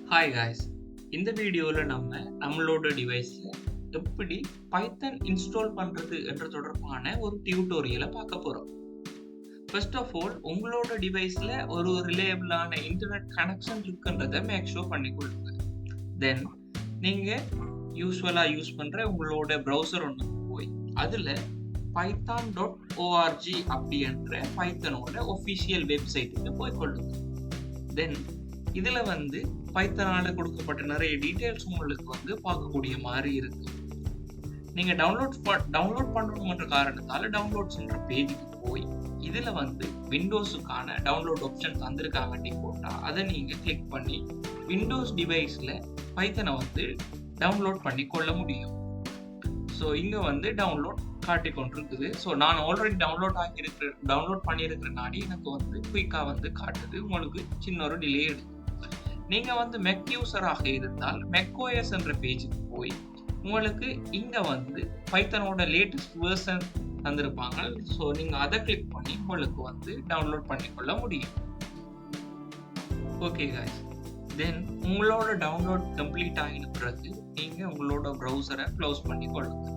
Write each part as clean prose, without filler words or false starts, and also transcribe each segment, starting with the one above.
Hi guys, இந்த வீடியோவில் நம்மளோட டிவைஸில் எப்படி பைத்தன் இன்ஸ்டால் பண்ணுறது என்ற தொடர்பான ஒரு டியூட்டோரியலை பார்க்க போகிறோம். ஃபர்ஸ்ட் ஆஃப் ஆல், உங்களோட டிவைஸில் ஒரு ரிலேபிளான இன்டர்நெட் கனெக்ஷன் இருக்குன்றதை மேக் ஷூர் பண்ணிக்கொள்ளுங்க. தென் நீங்கள் யூஸ்வலாக யூஸ் பண்ணுற உங்களோட ப்ரௌசர் ஒன்று போய் அதில் python.org அப்படின்ற பைத்தனோட ஒஃபிஷியல் வெப்சைட்டுக்கு போய் கொள்ளுங்க. தென் இதில் பைத்தனால கொடுக்கப்பட்ட நிறைய டீட்டெயில்ஸ் உங்களுக்கு பார்க்கக்கூடிய மாதிரி இருக்கு. நீங்கள் டவுன்லோட் பண்ணணுன்ற காரணத்தால் டவுன்லோட்ஸ்ன்ற பேஜுக்கு போய் இதில் விண்டோஸுக்கான டவுன்லோட் ஆப்ஷன் தந்திருக்காங்கட்டி போட்டால் அதை நீங்கள் கிளிக் பண்ணி விண்டோஸ் டிவைஸில் பைத்தனை டவுன்லோட் பண்ணி கொள்ள முடியும். ஸோ இங்கே டவுன்லோட் காட்டி கொண்டிருக்குது. ஸோ நான் ஆல்ரெடி டவுன்லோட் பண்ணியிருக்கிறனாடி எனக்கு குயிக்காக காட்டுது. உங்களுக்கு சின்ன ஒரு டிலே எடுக்கும். நீங்கள் மெக் யூசராக இருந்தால் மெக்ஓஎஸ் என்ற பேஜுக்கு போய் உங்களுக்கு இங்கே பைத்தனோட லேட்டஸ்ட் வெர்ஷன் தந்திருப்பாங்க. ஸோ நீங்கள் அதை கிளிக் பண்ணி உங்களுக்கு டவுன்லோட் பண்ணிக்கொள்ள முடியும். ஓகே காய்ஸ், தென் உங்களோட டவுன்லோட் கம்ப்ளீட் ஆகின பிறகு நீங்கள் உங்களோட ப்ரௌசரை க்ளோஸ் பண்ணி கொள்ளுங்க.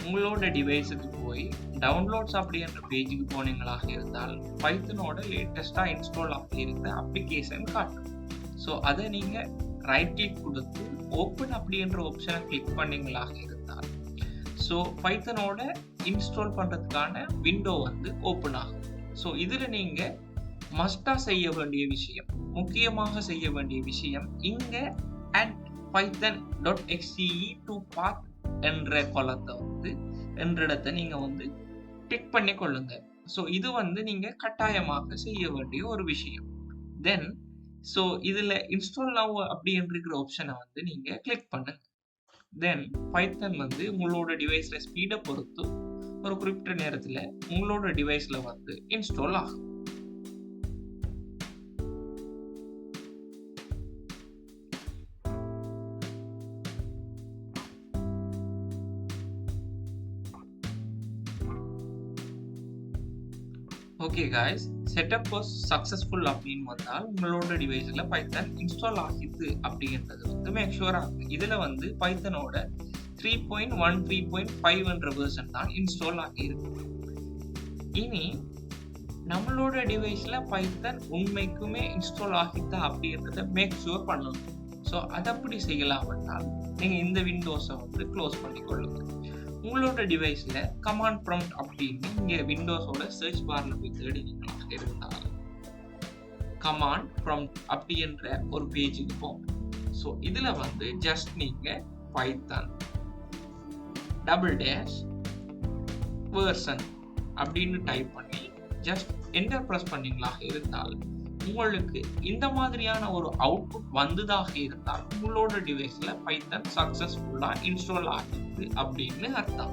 உங்களோட டிவைஸுக்கு போய் டவுன்லோட்ஸ் அப்படின்ற பேஜுக்கு போனீங்களாக இருந்தால் பைத்தனோட லேட்டஸ்டாக இன்ஸ்டால் ஆகியிருந்த அப்ளிகேஷன் காட்டும். ஸோ அதை நீங்கள் ரைட் கிளிக் கொடுத்து ஓப்பன் அப்படின்ற ஆப்ஷனை கிளிக் பண்ணீங்களாக இருந்தால் ஸோ பைத்தனோட இன்ஸ்டால் பண்ணுறதுக்கான விண்டோ ஓப்பன் ஆகும். ஸோ இதில் நீங்கள் மஸ்டாக செய்ய வேண்டிய விஷயம், முக்கியமாக செய்ய வேண்டிய விஷயம், இங்கே python.xce to path என்ற கொலத்தை என்ற இடத்தை நீங்கள் டிக் பண்ணி கொள்ளுங்க. ஸோ இது நீங்க கட்டாயமாக செய்ய வேண்டிய ஒரு விஷயம். தென் ஸோ இதில் இன்ஸ்டால் நவ் அப்படின்ற ஆப்ஷனை நீங்க கிளிக் பண்ணுங்க. தென் பைத்தன் உங்களோட டிவைஸ்ல ஸ்பீடை பொறுத்து ஒரு குறிப்பிட்ட நேரத்தில் உங்களோட டிவைஸ்ல இன்ஸ்டால் ஆகும். Okay guys, setup was successful அப்படின்னு வந்தால் உங்களோட டிவைஸில் பைத்தன் இன்ஸ்டால் ஆகிது அப்படின்றது மேக் ஷூர் ஆகும். இதில் பைத்தனோட 3.1 3.5 என்ற வெர்ஷன் தான் இன்ஸ்டால் ஆகியிருக்கு. இனி நம்மளோட டிவைஸில் பைத்தன் உண்மைக்குமே இன்ஸ்டால் ஆகிதா அப்படின்றத மேக் ஷூர் பண்ணணும். ஸோ அதை அப்படி செய்யலாம் என்றால் நீங்கள் இந்த விண்டோஸை க்ளோஸ் பண்ணிக்கொள்ளுங்க. உங்களோட டிவைஸில் கமாண்ட் ப்ராம்ப்ட் அப்படின்னு இங்கே விண்டோஸோட சர்ச் பாரில் போய் தேடினீங்களாக இருந்தால் கமாண்ட் ப்ராம்ப்ட் அப்படின்ற ஒரு பேஜுக்கு போங்க. ஸோ இதில் ஜஸ்ட் நீங்கள் பைத்தன் :version அப்படின்னு டைப் பண்ணி ஜஸ்ட் என்டர் ப்ரெஸ் பண்ணீங்களாக இருந்தால் உங்களுக்கு இந்த மாதிரியான ஒரு அவுட்புட் வந்ததாக இருந்தால் உங்களோட டிவைஸ்ல பைத்தன் சக்சஸ்ஃபுல்லா இன்ஸ்டால் ஆகிது அப்படின்னு அர்த்தம்.